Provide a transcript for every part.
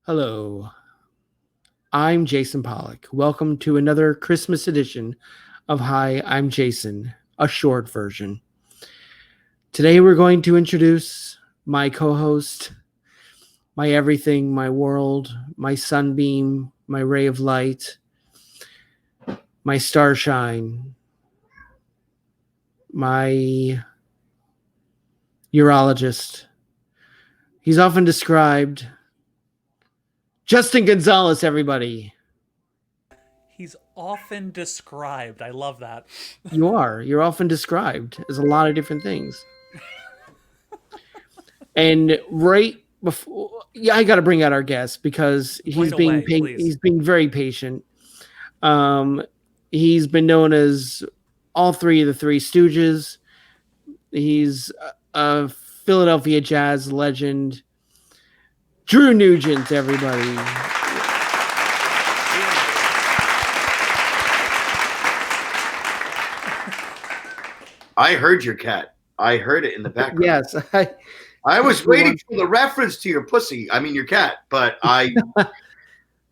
Hello, I'm Jason Pollock. Welcome to another Christmas edition of Hi, I'm Jason, a short version. Today we're going to introduce my co host, my everything, my world, my sunbeam, my ray of light, my starshine, my urologist. He's often described Justin Gonzalez, everybody. He's often described. I love that. You are. You're often described as a lot of different things. And right before, yeah, I got to bring out our guest because he's Please. he's being very patient. Um, he's been known as all three of the Three Stooges. He's a Philadelphia jazz legend, Drew Nugent. Everybody. I heard your cat. I heard it in the background. Yes, I was waiting for the reference to your pussy. I mean, your cat, but I.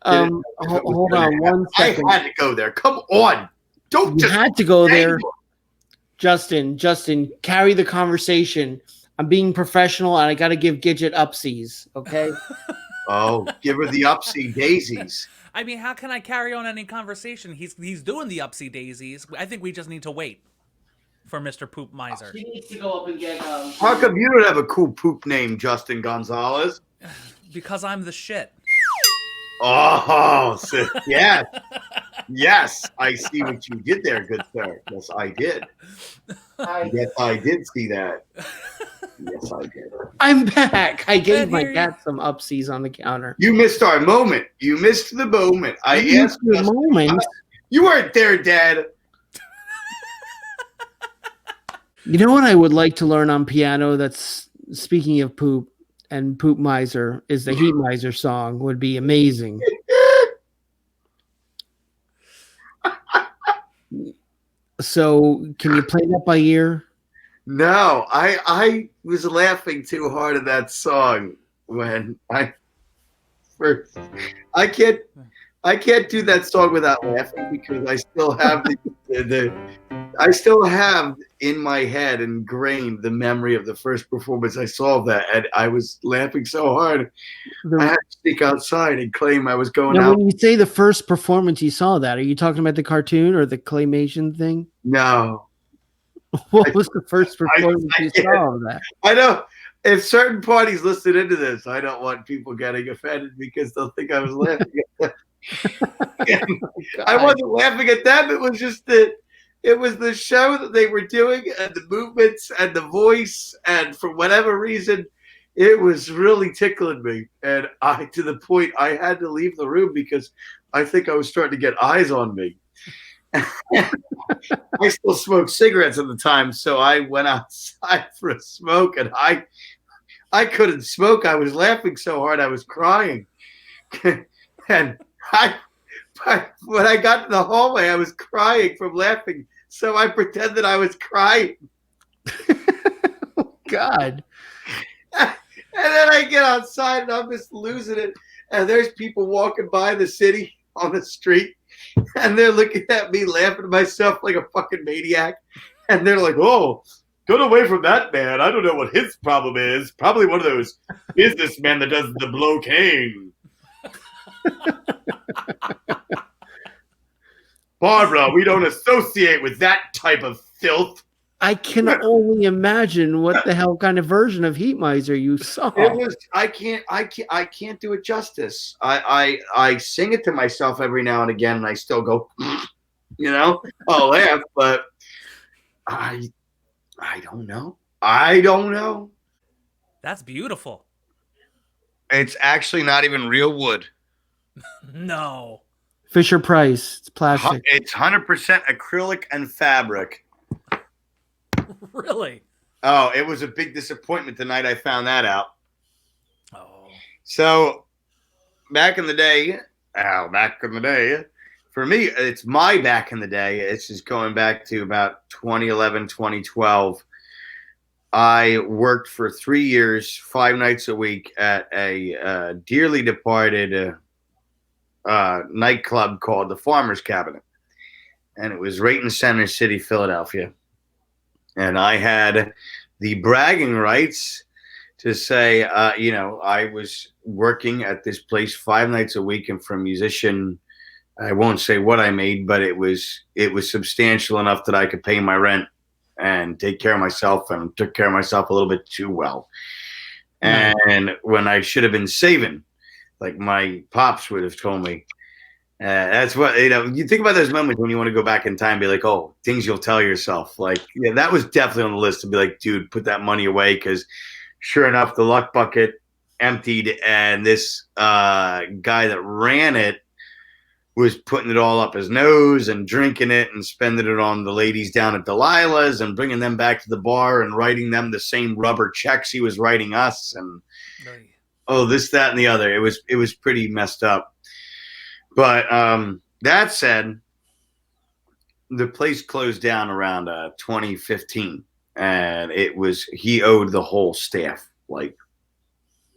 Hold on one second. I had to go there. Come on, don't you just had to go there. Justin, carry the conversation. I'm being professional, and I got to give Gidget upsies. Okay. Oh, give her the upsy daisies. I mean, how can I carry on any conversation? He's doing the upsy daisies. I think we just need to wait for Mr. Poop Miser. She needs to go up and get. How come you don't have a cool poop name, Justin Gonzalez? Because I'm the shit. Oh, so, yes. Yes, I see what you did there, good sir. Yes, I did. Yes, I did see that. Yes, I did. I'm back. I gave my cat some upsies on the counter. You missed our moment. You missed the moment. I asked the moment. You weren't there, Dad. You know what I would like to learn on piano that's, speaking of poop and Poop Miser, is the Heat Miser song. Would be amazing. So can you play that by ear? No, I was laughing too hard at that song when I first. I can't do that song without laughing because I still have I still have in my head ingrained the memory of the first performance I saw of that, and I was laughing so hard I had to sneak outside and claim I was going out. When you say the first performance you saw that, are you talking about the cartoon or the claymation thing? No. What was the first performance you saw of that? I know. If certain parties listen into this, I don't want people getting offended because they'll think I was laughing at them. I wasn't laughing at them. It was just it was the show that they were doing and the movements and the voice, and for whatever reason, it was really tickling me. And to the point I had to leave the room because I think I was starting to get eyes on me. I still smoked cigarettes at the time, so I went outside for a smoke, and I couldn't smoke. I was laughing so hard I was crying. And when I got to the hallway, I was crying from laughing, so I pretended I was crying. Oh, God. And then I get outside, and I'm just losing it, and there's people walking by the city on the street, and they're looking at me laughing to myself like a fucking maniac. And they're like, oh, get away from that man. I don't know what his problem is. Probably one of those businessmen that does the blockade. Barbara, we don't associate with that type of filth. I can only imagine what the hell kind of version of Heat Miser you saw. It was. I can't do it justice. I sing it to myself every now and again, and I still go, I'll laugh, but I don't know. I don't know. That's beautiful. It's actually not even real wood. No. Fisher Price. It's plastic. It's 100% acrylic and fabric. Really? Oh, it was a big disappointment the night I found that out. Oh. So, back in the day, for me, it's my back in the day. It's just going back to about 2011, 2012. I worked for 3 years, 5 nights a week at a dearly departed nightclub called the Farmer's Cabinet. And it was right in Center City, Philadelphia. And I had the bragging rights to say, I was working at this place 5 nights a week, and for a musician, I won't say what I made, but it was substantial enough that I could pay my rent and take care of myself, and took care of myself a little bit too well. And when I should have been saving, like my pops would have told me, that's what, you think about those moments when you want to go back in time and be like, oh, things you'll tell yourself. Like, yeah, that was definitely on the list to be like, dude, put that money away, because sure enough, the luck bucket emptied, and this guy that ran it was putting it all up his nose and drinking it and spending it on the ladies down at Delilah's and bringing them back to the bar and writing them the same rubber checks he was writing us, and this, that, and the other. It was pretty messed up. But that said, the place closed down around 2015, and he owed the whole staff, like,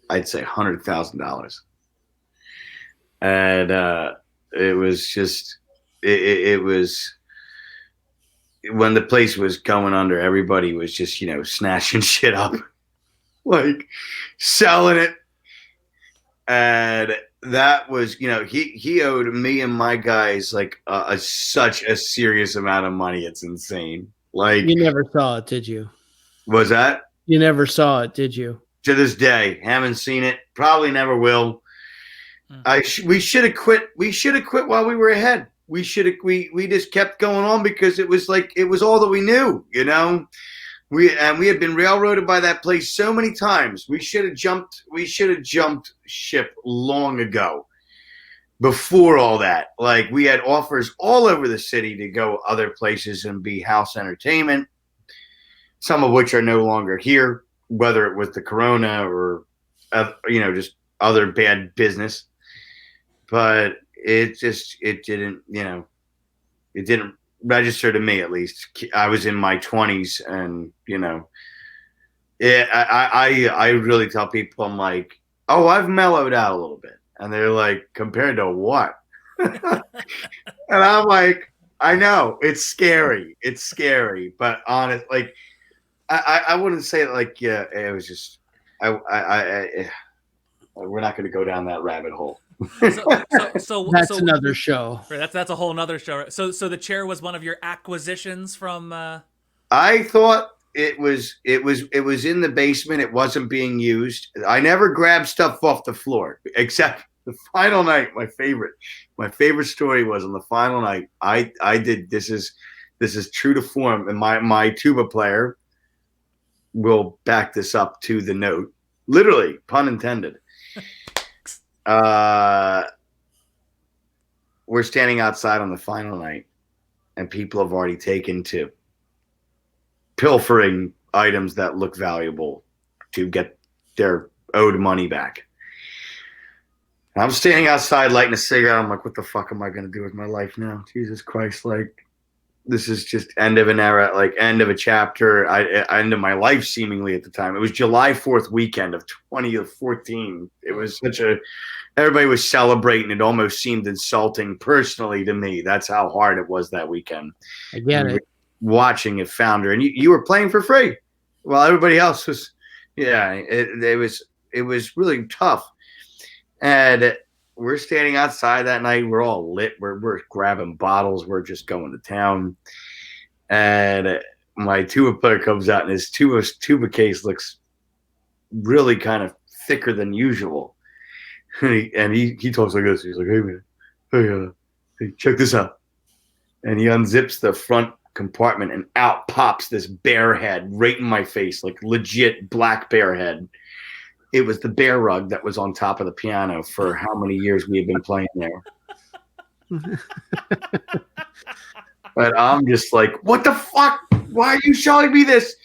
I'd say $100,000. And it was just, it was, when the place was going under, everybody was just, snatching shit up, like selling it. And that was, he owed me and my guys like such a serious amount of money. It's insane. Like, you never saw it, did you? Was that? You never saw it, did you? To this day, haven't seen it. Probably never will. We should have quit. We should have quit while we were ahead. We just kept going on, because it was all that we knew, We had been railroaded by that place so many times. We should have jumped ship long ago, before all that. Like, we had offers all over the city to go other places and be house entertainment, some of which are no longer here, whether it was the corona or just other bad business. But it didn't register to me, at least. I was in my 20s, and I really tell people, I'm like, oh, I've mellowed out a little bit, and they're like, compared to what? And I'm like, I know, it's scary, but honest, like, I wouldn't say it like, yeah, it was just, we're not going to go down that rabbit hole. So that's another show. Right, that's a whole nother show. So the chair was one of your acquisitions from. I thought it was in the basement. It wasn't being used. I never grabbed stuff off the floor, except the final night. My favorite story was on the final night. I did. This is true to form, and my tuba player will back this up to the note. Literally, pun intended. We're standing outside on the final night, and people have already taken to pilfering items that look valuable to get their owed money back. And I'm standing outside lighting a cigarette. I'm like, what the fuck am I going to do with my life now? Jesus Christ. Like, this is just end of an era, like end of a chapter, end of my life, seemingly, at the time. It was July 4th weekend of 2014. It was everybody was celebrating. It almost seemed insulting personally to me. That's how hard it was that weekend. I get it. Watching it founder, and you were playing for free while everybody else was, it was really tough. And we're standing outside that night. We're all lit. We're grabbing bottles. We're just going to town. And my tuba player comes out, and his tuba case looks really kind of thicker than usual. And he talks like this. He's like, hey, man, hey, check this out. And he unzips the front compartment, and out pops this bear head right in my face, like legit black bear head. It was the bear rug that was on top of the piano for how many years we had been playing there. But I'm just like, what the fuck? Why are you showing me this?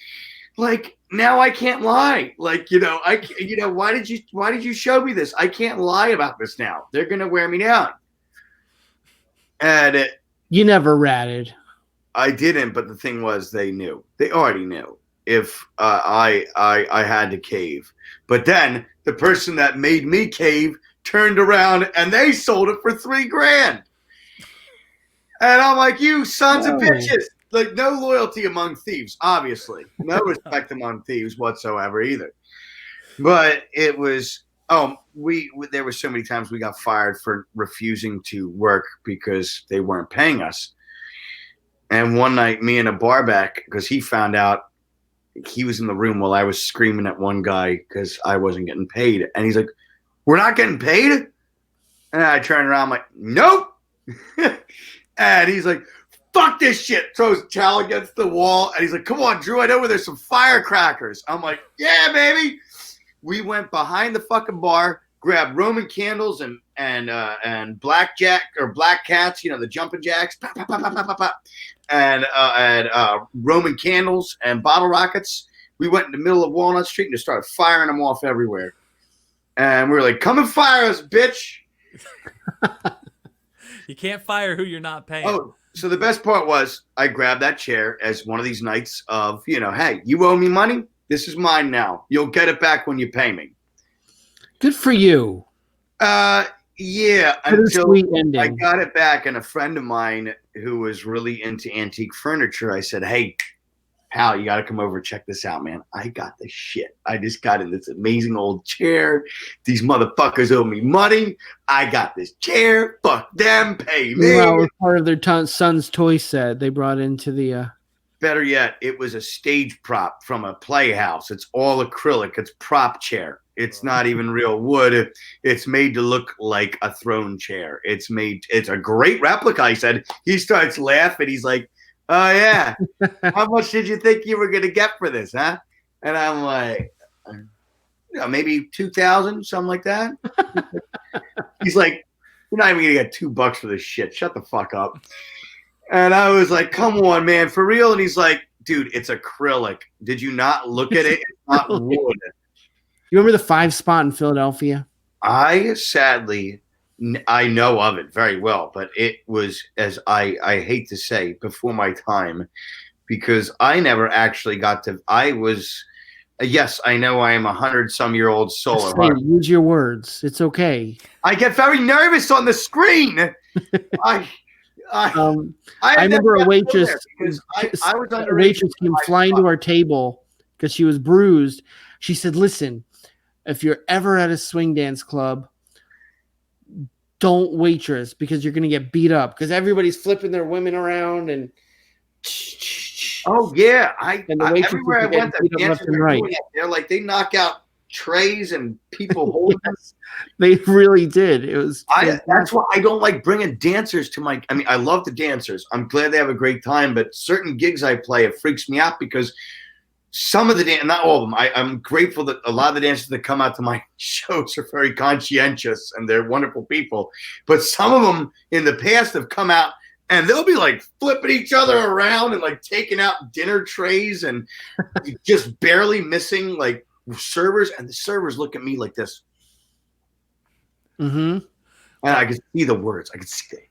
Like, now I can't lie. Like, why did you show me this? I can't lie about this now. They're going to wear me down. And you never ratted. I didn't, but the thing was, they knew. They already knew. if I had to cave. But then the person that made me cave turned around and they sold it for $3,000. And I'm like, you sons of bitches. Like, no loyalty among thieves, obviously. No respect among thieves whatsoever either. But it was, there were so many times we got fired for refusing to work because they weren't paying us. And one night, me and a barback, because he found out, he was in the room while I was screaming at one guy because I wasn't getting paid. And he's like, we're not getting paid? And I turned around, I'm like, nope. And he's like, fuck this shit. Throws Chow against the wall. And he's like, come on, Drew, I know where there's some firecrackers. I'm like, yeah, baby. We went behind the fucking bar, grabbed Roman candles and blackjack or black cats, the jumping jacks, pop, pop, pop, pop, pop, pop, and Roman candles and bottle rockets. We went in the middle of Walnut Street and just started firing them off everywhere. And we were like, come and fire us, bitch. You can't fire who you're not paying. Oh, so the best part was I grabbed that chair as one of these nights of, hey, you owe me money. This is mine now. You'll get it back when you pay me. Good for you. Yeah, until I got it back, and a friend of mine who was really into antique furniture, I said, hey, pal, you got to come over and check this out, man. I got the shit. I just got in this amazing old chair. These motherfuckers owe me money. I got this chair. Fuck them. Pay me. Well, it was part of their son's toy set they brought into the... Better yet, it was a stage prop from a playhouse. It's all acrylic. It's prop chair. It's not even real wood. It's made to look like a throne chair. It's a great replica, he said. He starts laughing. He's like, oh, yeah. How much did you think you were going to get for this, huh? And I'm like, maybe $2,000, something like that. He's like, you're not even going to get $2 for this shit. Shut the fuck up. And I was like, come on, man, for real? And he's like, dude, it's acrylic. Did you not look at it? It's not wood. You remember the 5 Spot in Philadelphia? I know of it very well, but it was, as I hate to say, before my time, because I never actually got to. Yes, I know I am 100-some-year-old soul. Use your words. It's okay. I get very nervous on the screen. I remember a waitress. A waitress came flying to our table because she was bruised. She said, "Listen, if you're ever at a swing dance club, don't waitress because you're going to get beat up because everybody's flipping their women around and." Oh yeah, everywhere I went, they're like they knock out trays and people holding us. They really did. It was. That's why I don't like bringing dancers to my. I mean, I love the dancers. I'm glad they have a great time, but certain gigs I play, it freaks me out because some of the not all of them. I'm grateful that a lot of the dancers that come out to my shows are very conscientious and they're wonderful people. But some of them in the past have come out and they'll be like flipping each other around and like taking out dinner trays and just barely missing like servers, and the servers look at me like this. Mm-hmm. And I can see the words. I can see it.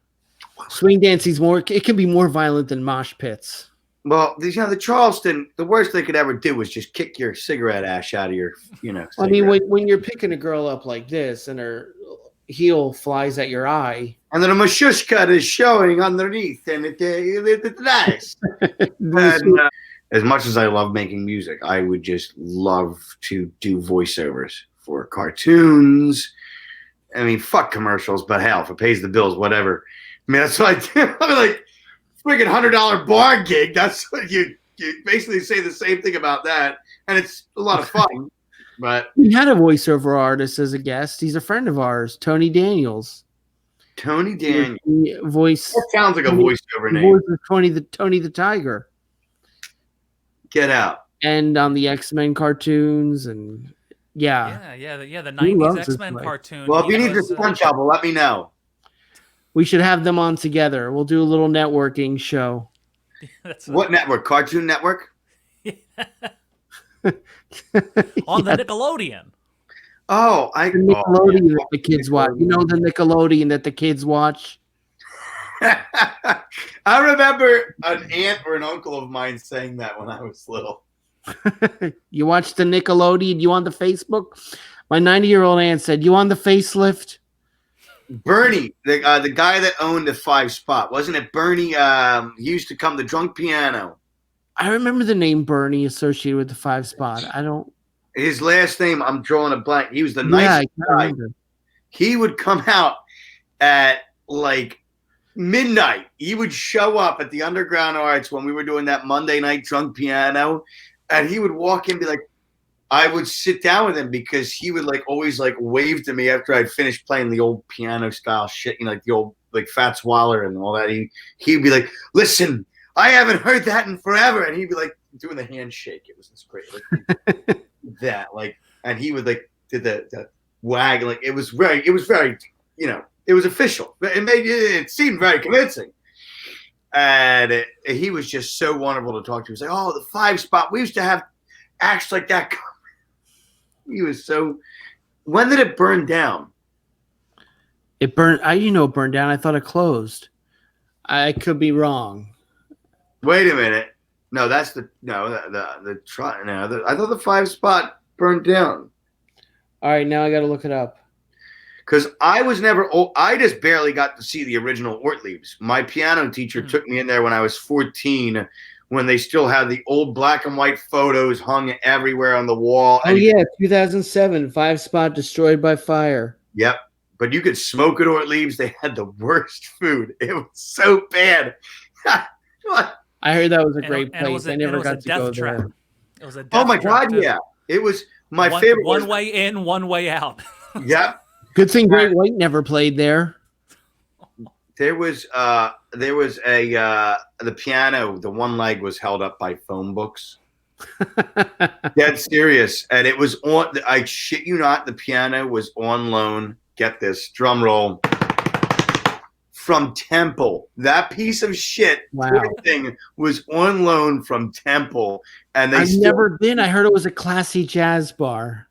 Swing dancing's it can be more violent than mosh pits. Well, the Charleston, the worst they could ever do was just kick your cigarette ash out of your, I mean, when you're picking a girl up like this and her heel flies at your eye. And then a mashushka is showing underneath, and it's nice. And, as much as I love making music, I would just love to do voiceovers for cartoons. I mean, fuck commercials, but hell, if it pays the bills, whatever. I mean, that's what I do. I mean, like, freaking $100 bar gig. That's what you basically say the same thing about that, and it's a lot of fun. But we had a voiceover artist as a guest. He's a friend of ours, Tony Daniels. Tony Daniels. That sounds like a voiceover name. Tony the Tiger. Get out. And on the X-Men cartoons and the 90s X-Men cartoon. Well, if you need your stunt double, let me know. We should have them on together. We'll do a little networking show. What network? Cartoon Network? On the Nickelodeon. Oh, the Nickelodeon that the kids watch. You know the Nickelodeon that the kids watch? I remember an aunt or an uncle of mine saying that when I was little. You watch the Nickelodeon? You on the Facebook? My 90-year-old aunt said, "You on the facelift?" Bernie, the guy that owned the 5 Spot, wasn't it Bernie? He used to come to Drunk Piano. I remember the name Bernie associated with the 5 Spot. I don't. His last name, I'm drawing a blank. He was the Yeah, nicest I guy. remember. He would come out at like midnight. He would show up at the Underground Arts when we were doing that Monday night Drunk Piano, and he would walk in and be like, I would sit down with him because he would like always like wave to me after I'd finished playing the old piano style shit, like the old like Fats Waller and all that. He'd be like, "Listen, I haven't heard that in forever," and he'd be like doing the handshake. It was just great, like, that like, and he would like did the wag, like it was very, it was official. It seemed very convincing. And he was just so wonderful to talk to. He was like, "Oh, the 5 Spot. We used to have acts like that." He was so. When did it burn down? It burned. It burned down. I thought it closed. I could be wrong. Wait a minute. No, that's the try. No, I thought the 5 Spot burned down. All right, now I got to look it up. Because I was never. I just barely got to see the original Ortlieb's. My piano teacher took me in there when I was 14. When they still had the old black and white photos hung everywhere on the wall. Oh, yeah, 2007, 5 Spot destroyed by fire. Yep. But you could smoke at Ortlieb's. They had the worst food. It was so bad. I heard that was a great And place. I never got to go trap. there. It was a death Oh, my trap, God, too. yeah. It was my favorite. One way in, one way out. Yep. Good thing Great White never played there. There was the piano, the one leg was held up by phone books. Dead serious. And it was on, I shit you not, the piano was on loan. Get this, drum roll, from Temple. That piece of shit, Wow. thing was on loan from Temple. And I've never been. I heard it was a classy jazz bar.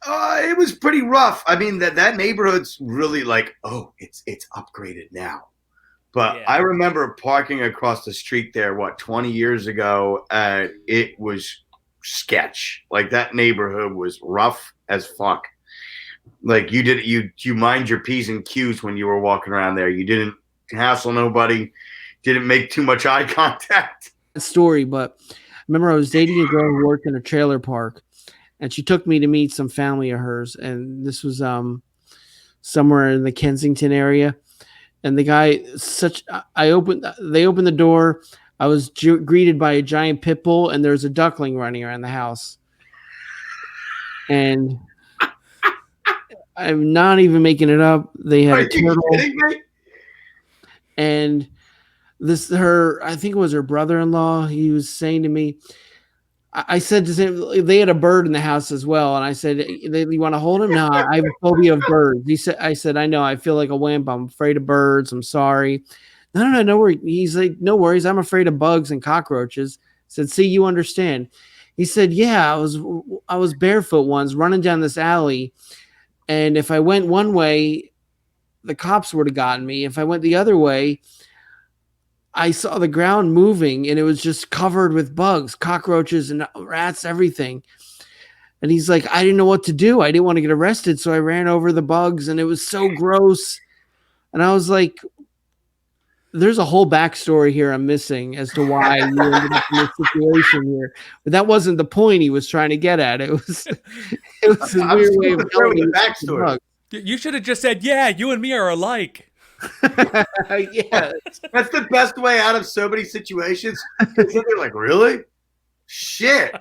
It was pretty rough. I mean, that neighborhood's really like, oh, it's upgraded now. But Yeah. I remember parking across the street there, 20 years ago. It was sketch. Like that neighborhood was rough as fuck. Like you mind your P's and Q's when you were walking around there. You didn't hassle nobody. Didn't make too much eye contact. Story, but I remember I was dating a girl who worked in a trailer park. And she took me to meet some family of hers, and this was somewhere in the Kensington area. And the guy, they opened the door. I was greeted by a giant pit bull, and there's a duckling running around the house. And I'm not even making it up. They had a turtle, and I think it was her brother-in-law. He was saying to me, I said to him, they had a bird in the house as well. And I said, you want to hold him? No, I have a phobia of birds. I said, I know, I feel like a wimp. I'm afraid of birds. I'm sorry. No worries. He's like, no worries. I'm afraid of bugs and cockroaches. I said, see, you understand. He said, yeah, I was barefoot once running down this alley. And if I went one way, the cops would have gotten me. If I went the other way, I saw the ground moving and it was just covered with bugs, cockroaches and rats, everything. And he's like, I didn't know what to do. I didn't want to get arrested. So I ran over the bugs and it was so gross. And I was like, there's a whole backstory here I'm missing as to why you ended up in this situation here. But that wasn't the point he was trying to get at. It was a weird way of telling the backstory. You should have just said, yeah, you and me are alike. Yeah, that's the best way out of so many situations. They're like, really? Shit.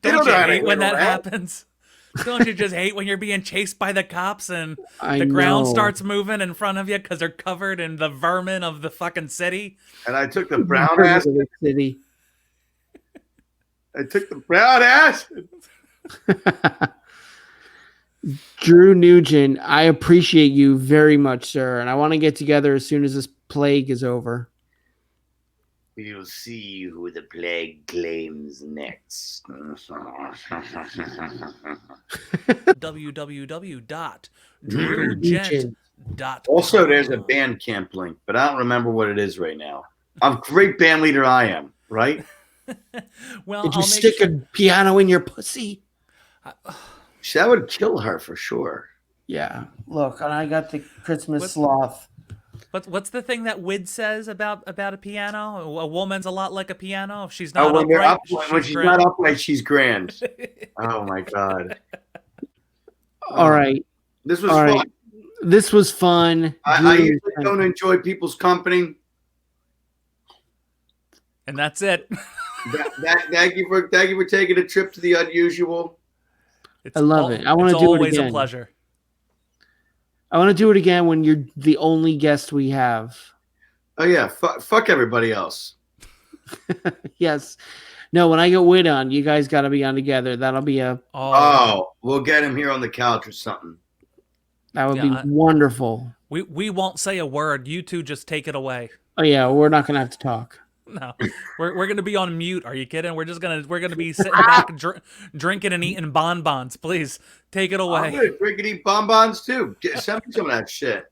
Don't you hate when that happens? Don't you just hate when you're being chased by the cops and the ground starts moving in front of you because they're covered in the vermin of the fucking city? And I took the brown acid. City. I took the brown acid. Drew Nugent, I appreciate you very much, sir, and I want to get together as soon as this plague is over. We'll see who the plague claims next. www.drewgent.com. Also, there's a Bandcamp link, but I don't remember what it is right now. I'm great band leader I am, right? Well, Did you stick a piano in your pussy? That would kill her for sure. Yeah. Look, and I got the Christmas sloth. What's the thing that Wid says about a piano? A woman's a lot like a piano. If she's not upright, when she's not upright, she's grand. Oh my God. All right. This was fun. Right. This was fun. I usually don't enjoy people's company. And that's it. Thank you for taking a trip to the unusual. I love it. I want to do it again. It's always a pleasure. I want to do it again when you're the only guest we have. Oh yeah, fuck everybody else. Yes. No, when I get Wid on, you guys got to be on together. That'll be a. Oh, we'll get him here on the couch or something. That would be wonderful. We won't say a word. You two just take it away. Oh yeah, we're not gonna have to talk. No, we're gonna be on mute. Are you kidding? We're gonna be sitting back, drinking and eating bonbons. Please take it away. I'm gonna drink and eat bonbons too. Send me some of that shit.